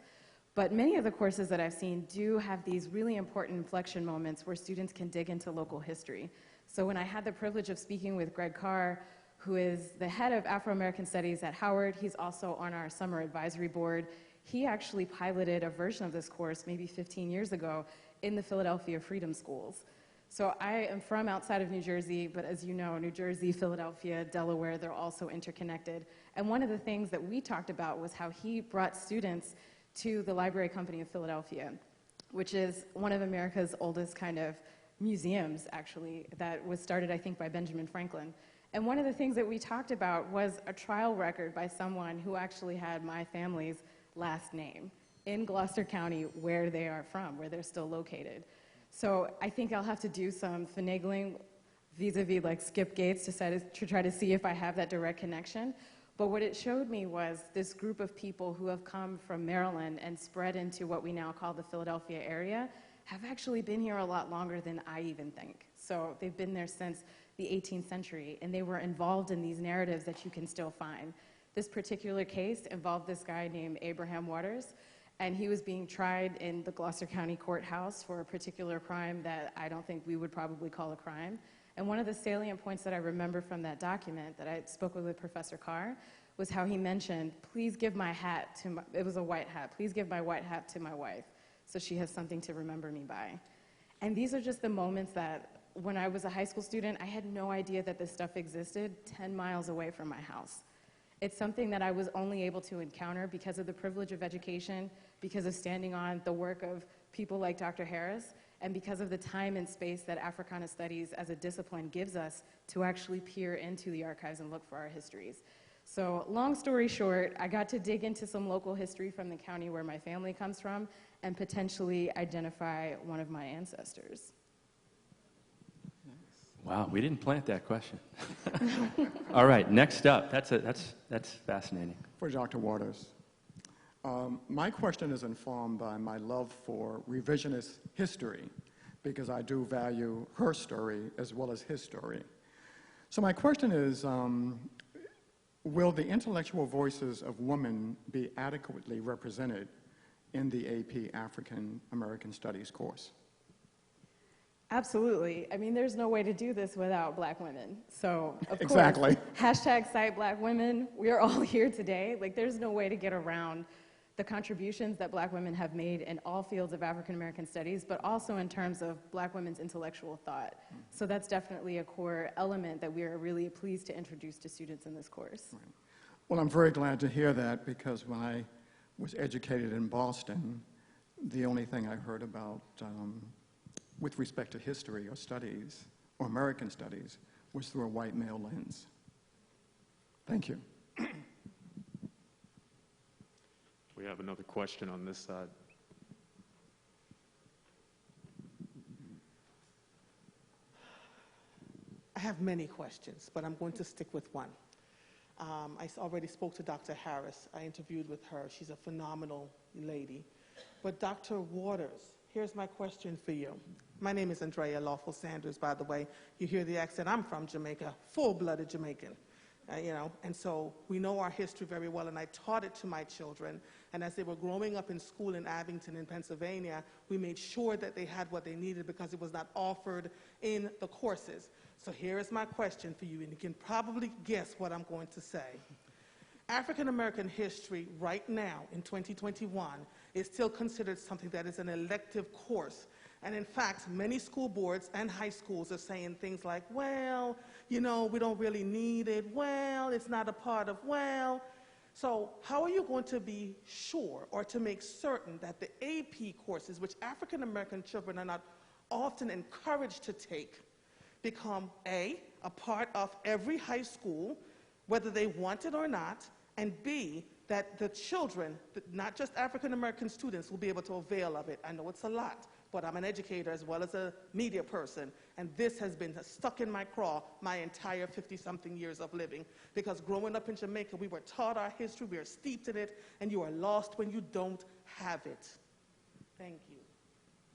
But many of the courses that I've seen do have these really important inflection moments where students can dig into local history. So when I had the privilege of speaking with Greg Carr, who is the head of Afro-American Studies at Howard, he's also on our summer advisory board. He actually piloted a version of this course maybe 15 years ago in the Philadelphia Freedom Schools. So I am from outside of New Jersey, but as you know, New Jersey, Philadelphia, Delaware, they're also interconnected. And one of the things that we talked about was how he brought students to the Library Company of Philadelphia, which is one of America's oldest kind of museums, actually, that was started, I think, by Benjamin Franklin. And one of the things that we talked about was a trial record by someone who actually had my family's last name in Gloucester County, where they are from, where they're still located. So I think I'll have to do some finagling vis-a-vis like Skip Gates to try to see if I have that direct connection. But what it showed me was this group of people who have come from Maryland and spread into what we now call the Philadelphia area have actually been here a lot longer than I even think. So they've been there since the 18th century, and they were involved in these narratives that you can still find. This particular case involved this guy named Abraham Waters, and he was being tried in the Gloucester County Courthouse for a particular crime that I don't think we would probably call a crime. And one of the salient points that I remember from that document that I spoke with Professor Carr was how he mentioned, please give my hat to it was a white hat, please give my white hat to my wife so she has something to remember me by. And these are just the moments that when I was a high school student, I had no idea that this stuff existed 10 miles away from my house. It's something that I was only able to encounter because of the privilege of education, because of standing on the work of people like Dr. Harris, and because of the time and space that Africana Studies as a discipline gives us to actually peer into the archives and look for our histories. So long story short, I got to dig into some local history from the county where my family comes from and potentially identify one of my ancestors. Wow, we didn't plant that question. All right, next up. That's fascinating. For Dr. Waters. My question is informed by my love for revisionist history, because I do value her story as well as his story. So my question is, will the intellectual voices of women be adequately represented in the AP African American Studies course? Absolutely. I mean, there's no way to do this without Black women. So, of Exactly. course, hashtag cite Black women. We are all here today. Like, there's no way to get around the contributions that Black women have made in all fields of African American studies, but also in terms of Black women's intellectual thought. So that's definitely a core element that we are really pleased to introduce to students in this course. Right. Well, I'm very glad to hear that, because when I was educated in Boston, the only thing I heard about with respect to history or studies, or American studies, was through a white male lens. Thank you. We have another question on this side. I have many questions, but I'm going to stick with one. I already spoke to Dr. Harris. I interviewed with her. She's a phenomenal lady. But Dr. Waters, here's my question for you. My name is Andrea Lawful Sanders, by the way. You hear the accent. I'm from Jamaica, full-blooded Jamaican. And so we know our history very well, and I taught it to my children. And as they were growing up in school in Abington in Pennsylvania, we made sure that they had what they needed because it was not offered in the courses. So here is my question for you, and you can probably guess what I'm going to say. African American history right now in 2021 is still considered something that is an elective course. And in fact, many school boards and high schools are saying things like, well, you know, we don't really need it. Well, it's not a part of, well. So how are you going to be sure or to make certain that the AP courses, which African American children are not often encouraged to take, become A, a part of every high school, whether they want it or not, and B, that the children, not just African American students, will be able to avail of it. I know it's a lot, but I'm an educator as well as a media person, and this has been stuck in my craw my entire 50-something years of living, because growing up in Jamaica, we were taught our history, we are steeped in it, and you are lost when you don't have it. Thank you.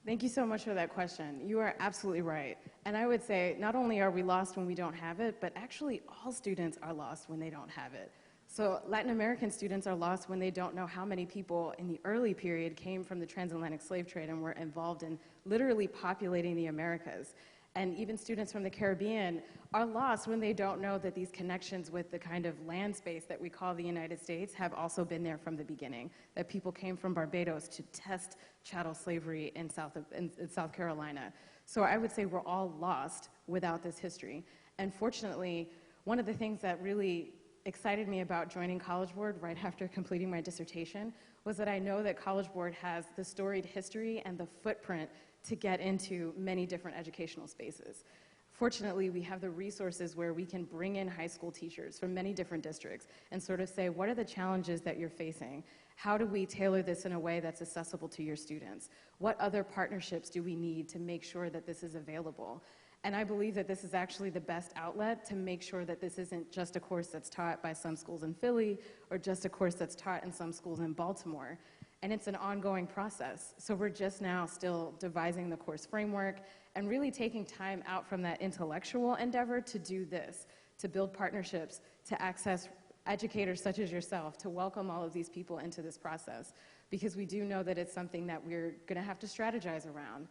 Thank you so much for that question. You are absolutely right. And I would say not only are we lost when we don't have it, but actually all students are lost when they don't have it. So Latin American students are lost when they don't know how many people in the early period came from the transatlantic slave trade and were involved in literally populating the Americas. And even students from the Caribbean are lost when they don't know that these connections with the kind of land space that we call the United States have also been there from the beginning, that people came from Barbados to test chattel slavery in South Carolina. So I would say we're all lost without this history. And fortunately, one of the things that really excited me about joining College Board right after completing my dissertation was that I know that College Board has the storied history and the footprint to get into many different educational spaces. Fortunately, we have the resources where we can bring in high school teachers from many different districts and sort of say, what are the challenges that you're facing? How do we tailor this in a way that's accessible to your students? What other partnerships do we need to make sure that this is available? And I believe that this is actually the best outlet to make sure that this isn't just a course that's taught by some schools in Philly or just a course that's taught in some schools in Baltimore. And it's an ongoing process. So we're just now still devising the course framework and really taking time out from that intellectual endeavor to do this, to build partnerships, to access educators such as yourself, to welcome all of these people into this process, because we do know that it's something that we're gonna have to strategize around.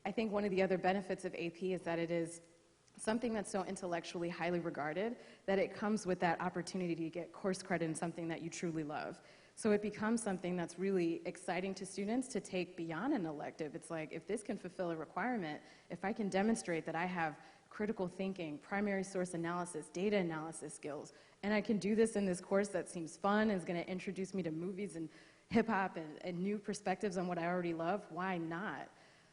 I think one of the other benefits of AP is that it is something that's so intellectually highly regarded that it comes with that opportunity to get course credit in something that you truly love. So it becomes something that's really exciting to students to take beyond an elective. It's like, if this can fulfill a requirement, if I can demonstrate that I have critical thinking, primary source analysis, data analysis skills. And I can do this in this course that seems fun, is going to introduce me to movies and hip hop and new perspectives on what I already love. Why not?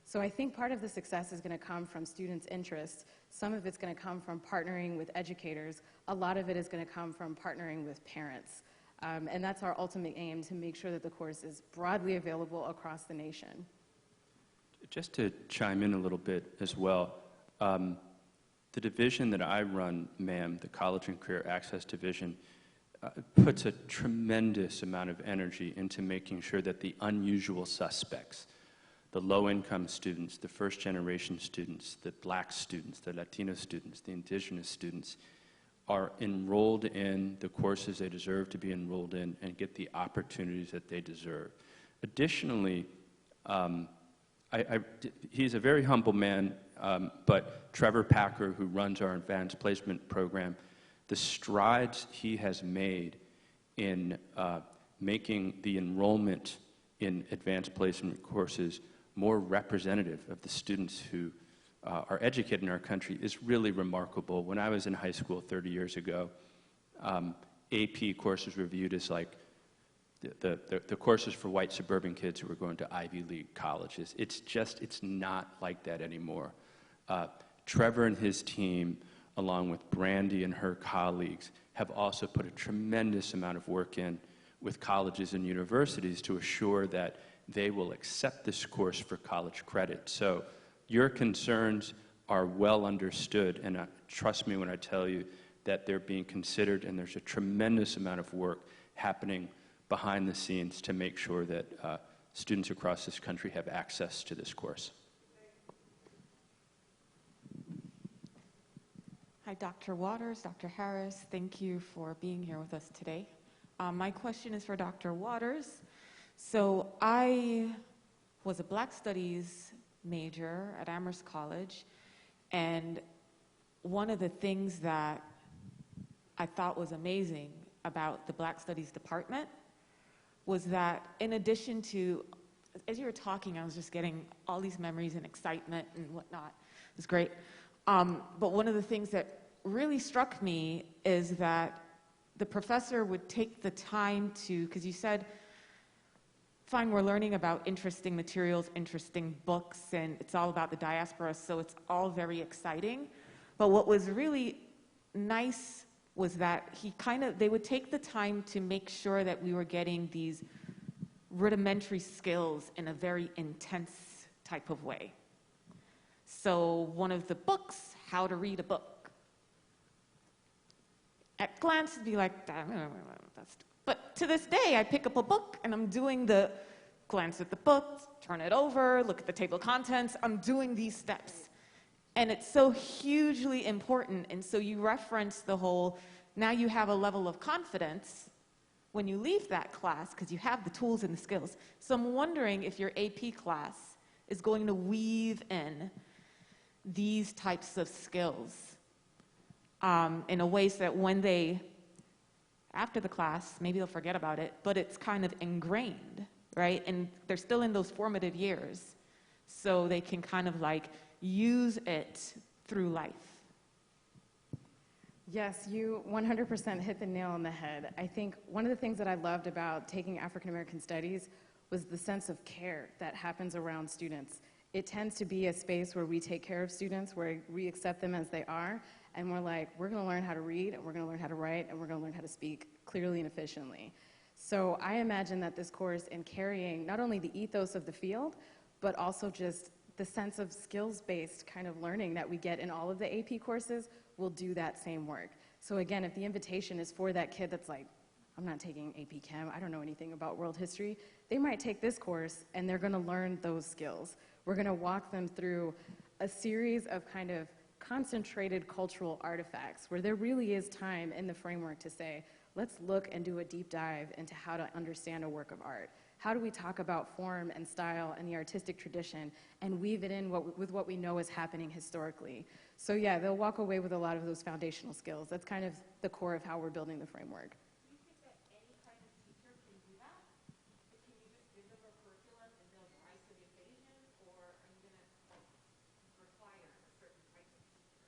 So I think part of the success is going to come from students' interests. Some of it's going to come from partnering with educators. A lot of it is going to come from partnering with parents. And that's our ultimate aim, to make sure that the course is broadly available across the nation. Just to chime in a little bit as well, the division that I run, ma'am, the College and Career Access Division, puts a tremendous amount of energy into making sure that the unusual suspects, the low-income students, the first-generation students, the black students, the Latino students, the indigenous students, are enrolled in the courses they deserve to be enrolled in and get the opportunities that they deserve. Additionally, he's a very humble man, but Trevor Packer, who runs our advanced placement program, the strides he has made in making the enrollment in advanced placement courses more representative of the students who are educated in our country is really remarkable. When I was in high school 30 years ago, AP courses were viewed as like the courses for white suburban kids who were going to Ivy League colleges. It's not like that anymore. Trevor and his team, along with Brandi and her colleagues, have also put a tremendous amount of work in with colleges and universities to assure that they will accept this course for college credit. So your concerns are well understood, and trust me when I tell you that they're being considered, and there's a tremendous amount of work happening behind the scenes to make sure that students across this country have access to this course. Hi, Dr. Waters, Dr. Harris, thank you for being here with us today. My question is for Dr. Waters. So I was a Black Studies major at Amherst College, and one of the things that I thought was amazing about the Black Studies department was that, in addition to, as you were talking, I was just getting all these memories and excitement and whatnot. It was great. But one of the things that really struck me is that the professor would take the time to, because you said, fine, we're learning about interesting materials, interesting books, and it's all about the diaspora, so it's all very exciting. But what was really nice was that they would take the time to make sure that we were getting these rudimentary skills in a very intense type of way. So one of the books, How to Read a Book. At glance, it'd be like, but to this day, I pick up a book and I'm doing the glance at the book, turn it over, look at the table of contents. I'm doing these steps. And it's so hugely important. And so you reference the whole, now you have a level of confidence when you leave that class because you have the tools and the skills. So I'm wondering if your AP class is going to weave in these types of skills in a way so that when they, after the class, maybe they'll forget about it, but it's kind of ingrained, right? And they're still in those formative years, so they can kind of like use it through life. Yes, you 100% hit the nail on the head. I think one of the things that I loved about taking African American Studies was the sense of care that happens around students. It tends to be a space where we take care of students, where we accept them as they are, and we're like, we're gonna learn how to read, and we're gonna learn how to write, and we're gonna learn how to speak clearly and efficiently. So I imagine that this course, in carrying not only the ethos of the field, but also just the sense of skills-based kind of learning that we get in all of the AP courses, will do that same work. So again, if the invitation is for that kid that's like, I'm not taking AP Chem, I don't know anything about world history, they might take this course and they're gonna learn those skills. We're gonna walk them through a series of kind of concentrated cultural artifacts where there really is time in the framework to say, let's look and do a deep dive into how to understand a work of art. How do we talk about form and style and the artistic tradition and weave it in with what we know is happening historically? So yeah, they'll walk away with a lot of those foundational skills. That's kind of the core of how we're building the framework. Do you think that any kind of teacher can do that? Can you just give them a curriculum and they'll rise to the occasion, or are you going to require a certain type of teacher?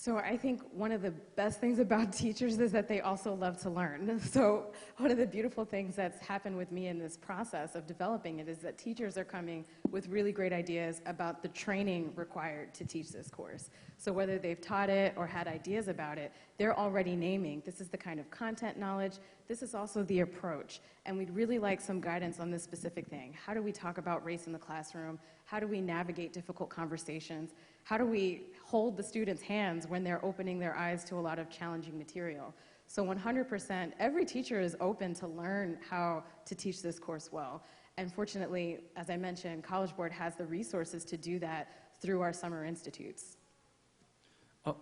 So I think one of the best things about teachers is that they also love to learn. So one of the beautiful things that's happened with me in this process of developing it is that teachers are coming with really great ideas about the training required to teach this course. So whether they've taught it or had ideas about it, they're already naming, this is the kind of content knowledge, this is also the approach. And we'd really like some guidance on this specific thing. How do we talk about race in the classroom? How do we navigate difficult conversations? How do we hold the students' hands when they're opening their eyes to a lot of challenging material? So 100%, every teacher is open to learn how to teach this course well. And fortunately, as I mentioned, College Board has the resources to do that through our summer institutes.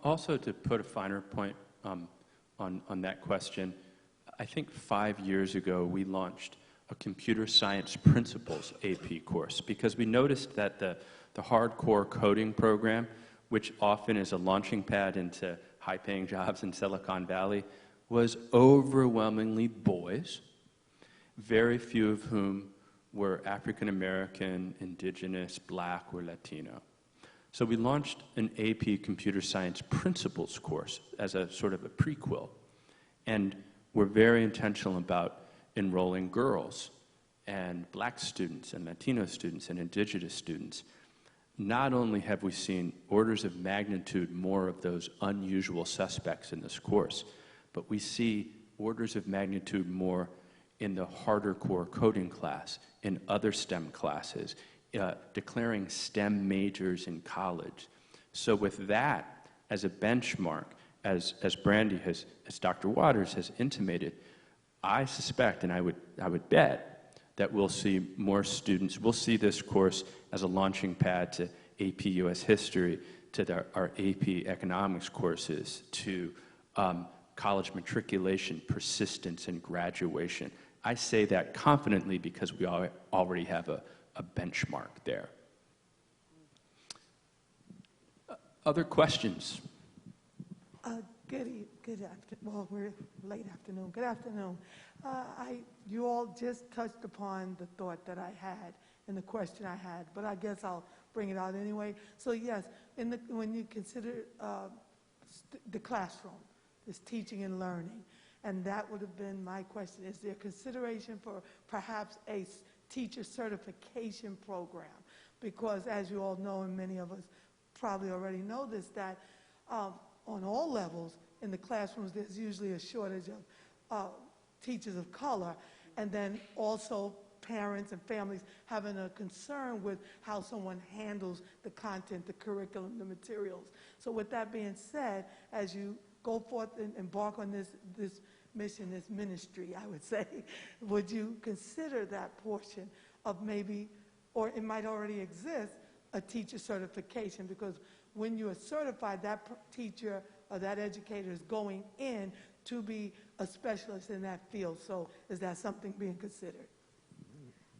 Also, to put a finer point on that question, I think 5 years ago we launched a computer science principles AP course because we noticed that the hardcore coding program, which often is a launching pad into high-paying jobs in Silicon Valley, was overwhelmingly boys, very few of whom were African American, indigenous, black, or Latino. So we launched an AP computer science principles course as a sort of a prequel, and we're very intentional about enrolling girls and black students and Latino students and indigenous students. Not only have we seen orders of magnitude more of those unusual suspects in this course, but we see orders of magnitude more in the harder core coding class, in other STEM classes, declaring STEM majors in college. So with that as a benchmark, as Brandi has, as Dr. Waters has intimated, I suspect, and I would bet, that we'll see more students. We'll see this course as a launching pad to AP US History, to our AP Economics courses, to college matriculation, persistence, and graduation. I say that confidently because we already have a benchmark there. Other questions? Good afternoon. Well, we're late afternoon. Good afternoon. You all just touched upon the thought that I had and the question I had, but I guess I'll bring it out anyway. So yes, when you consider the classroom, this teaching and learning, and that would have been my question, is there consideration for perhaps a teacher certification program? Because as you all know, and many of us probably already know this, that on all levels in the classrooms, there's usually a shortage of teachers of color, and then also parents and families having a concern with how someone handles the content, the curriculum, the materials. So with that being said, as you go forth and embark on this mission, this ministry, I would say, would you consider that portion of maybe, or it might already exist, a teacher certification? Because when you are certified, that teacher or that educator is going in to be a specialist in that field. So is that something being considered?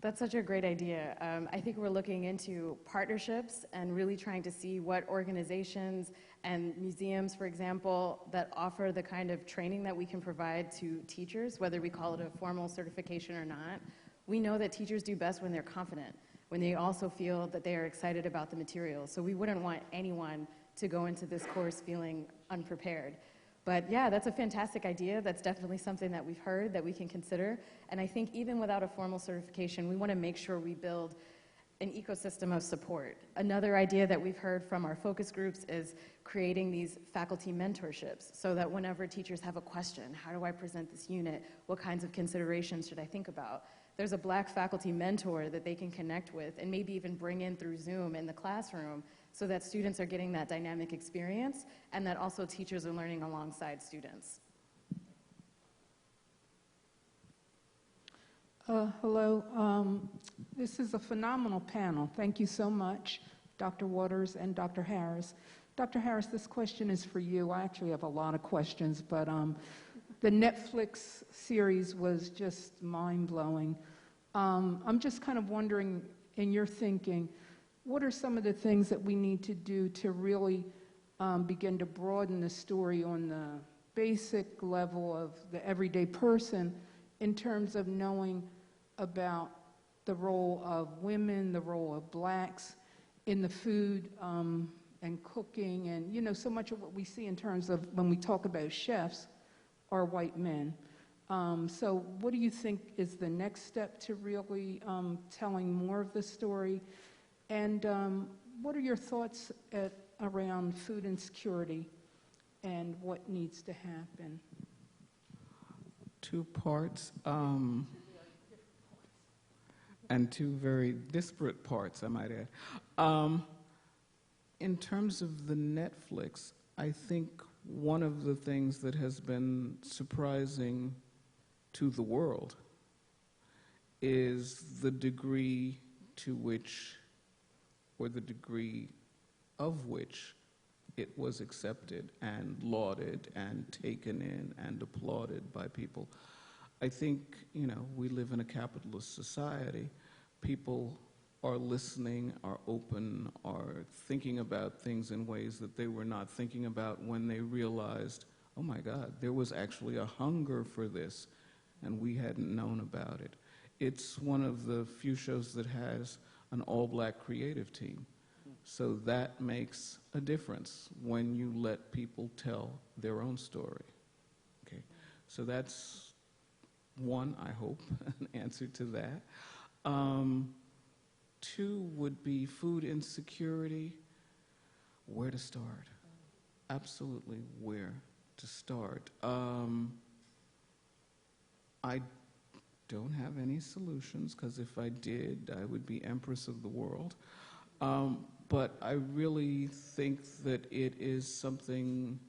That's such a great idea. I think we're looking into partnerships and really trying to see what organizations and museums, for example, that offer the kind of training that we can provide to teachers, whether we call it a formal certification or not. We know that teachers do best when they're confident, when they also feel that they are excited about the material. So we wouldn't want anyone to go into this course feeling unprepared. But yeah, that's a fantastic idea. That's definitely something that we've heard that we can consider. And I think even without a formal certification, we want to make sure we build an ecosystem of support. Another idea that we've heard from our focus groups is creating these faculty mentorships so that whenever teachers have a question, how do I present this unit? What kinds of considerations should I think about? There's a black faculty mentor that they can connect with and maybe even bring in through Zoom in the classroom so that students are getting that dynamic experience and that also teachers are learning alongside students. Hello. This is a phenomenal panel. Thank you so much, Dr. Waters and Dr. Harris. Dr. Harris, this question is for you. I actually have a lot of questions, but the Netflix series was just mind-blowing. I'm just kind of wondering, in your thinking, what are some of the things that we need to do to really begin to broaden the story on the basic level of the everyday person in terms of knowing about the role of women, the role of blacks in the food and cooking, and so much of what we see in terms of when we talk about chefs are white men. So what do you think is the next step to really telling more of the story? And what are your thoughts around food insecurity and what needs to happen? 2 parts, and 2 very disparate parts, I might add. In terms of the Netflix, I think one of the things that has been surprising to the world is the degree to which, or the degree of which, it was accepted and lauded and taken in and applauded by people. I think, we live in a capitalist society. People are listening, are open, are thinking about things in ways that they were not thinking about when they realized, oh my God, there was actually a hunger for this, and we hadn't known about it. It's one of the few shows that has an all-black creative team. So that makes a difference when you let people tell their own story. Okay, so that's one, I hope, an answer to that. 2 would be food insecurity. Where to start? Absolutely where to start. I don't have any solutions, because if I did, I would be empress of the world. But I really think that it is something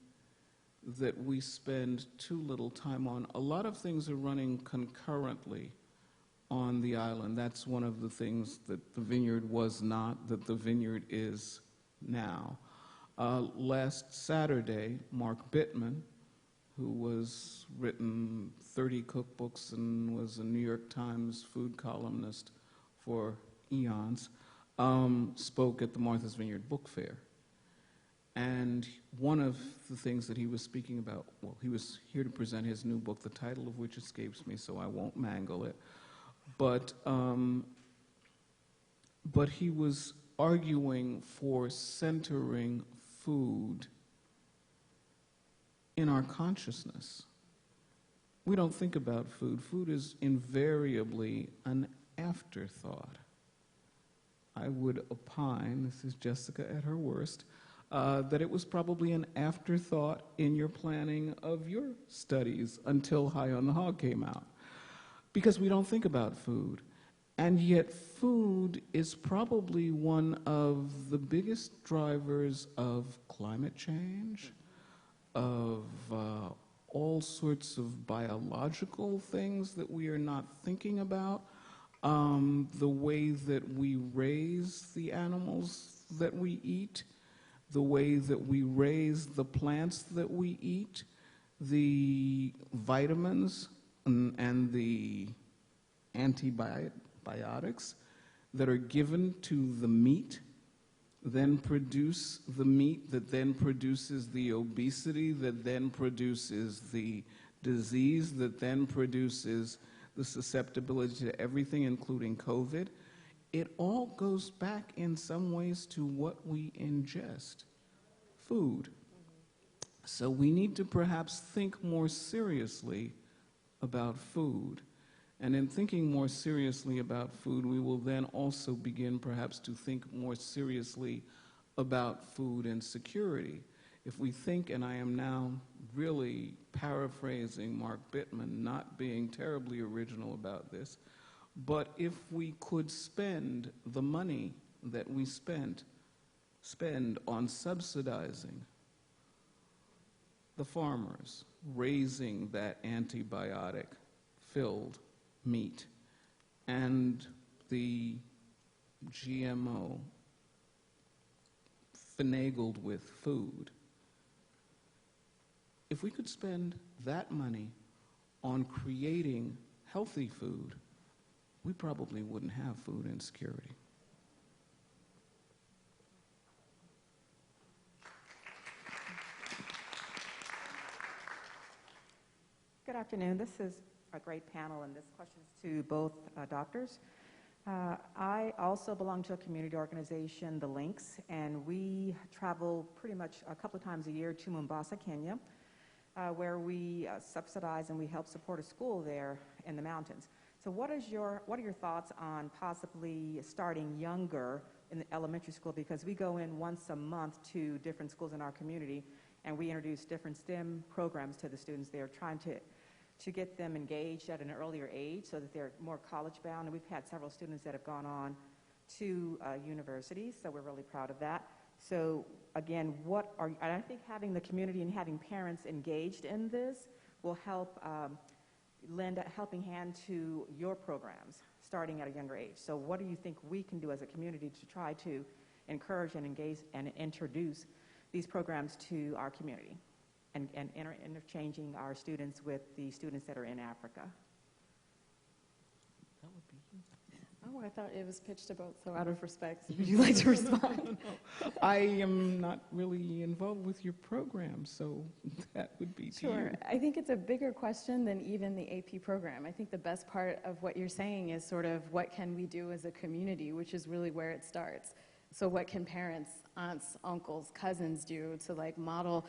that we spend too little time on. A lot of things are running concurrently on the island. That's one of the things that the Vineyard was not, that the Vineyard is now. Last Saturday, Mark Bittman, who was written 30 cookbooks and was a New York Times food columnist for eons, spoke at the Martha's Vineyard Book Fair. And one of the things that he was speaking about, well, he was here to present his new book, the title of which escapes me, so I won't mangle it. But he was arguing for centering food in our consciousness. We don't think about food. Food is invariably an afterthought. I would opine, this is Jessica at her worst, that it was probably an afterthought in your planning of your studies until High on the Hog came out. Because we don't think about food. And yet food is probably one of the biggest drivers of climate change, of all sorts of biological things that we are not thinking about, the way that we raise the animals that we eat, the way that we raise the plants that we eat, the vitamins and the antibiotics that are given to the meat, then produce the meat that then produces the obesity, that then produces the disease, that then produces the susceptibility to everything, including COVID. It all goes back in some ways to what we ingest, food. So we need to perhaps think more seriously about food. And in thinking more seriously about food, we will then also begin perhaps to think more seriously about food insecurity. If we think, and I am now really paraphrasing Mark Bittman, not being terribly original about this, but if we could spend the money that we spend on subsidizing the farmers, raising that antibiotic-filled meat and the GMO finagled with food, if we could spend that money on creating healthy food, we probably wouldn't have food insecurity. Good afternoon. This is a great panel, and this question is to both doctors. I also belong to a community organization, the Links, and we travel pretty much a couple of times a year to Mombasa, Kenya, where we subsidize and we help support a school there in the mountains. So what are your thoughts on possibly starting younger in the elementary school? Because we go in once a month to different schools in our community, and we introduce different STEM programs to the students there, trying to get them engaged at an earlier age so that they're more college bound. And we've had several students that have gone on to universities, so we're really proud of that. So again, I think having the community and having parents engaged in this will help lend a helping hand to your programs starting at a younger age. So what do you think we can do as a community to try to encourage and engage and introduce these programs to our community and interchanging our students with the students that are in Africa? That would be you. Oh, I thought it was pitched about, so out of respect, would you like to respond? No. I am not really involved with your program, so that would be to Sure. you. I think it's a bigger question than even the AP program. I think the best part of what you're saying is sort of what can we do as a community, which is really where it starts. So what can parents, aunts, uncles, cousins do to like model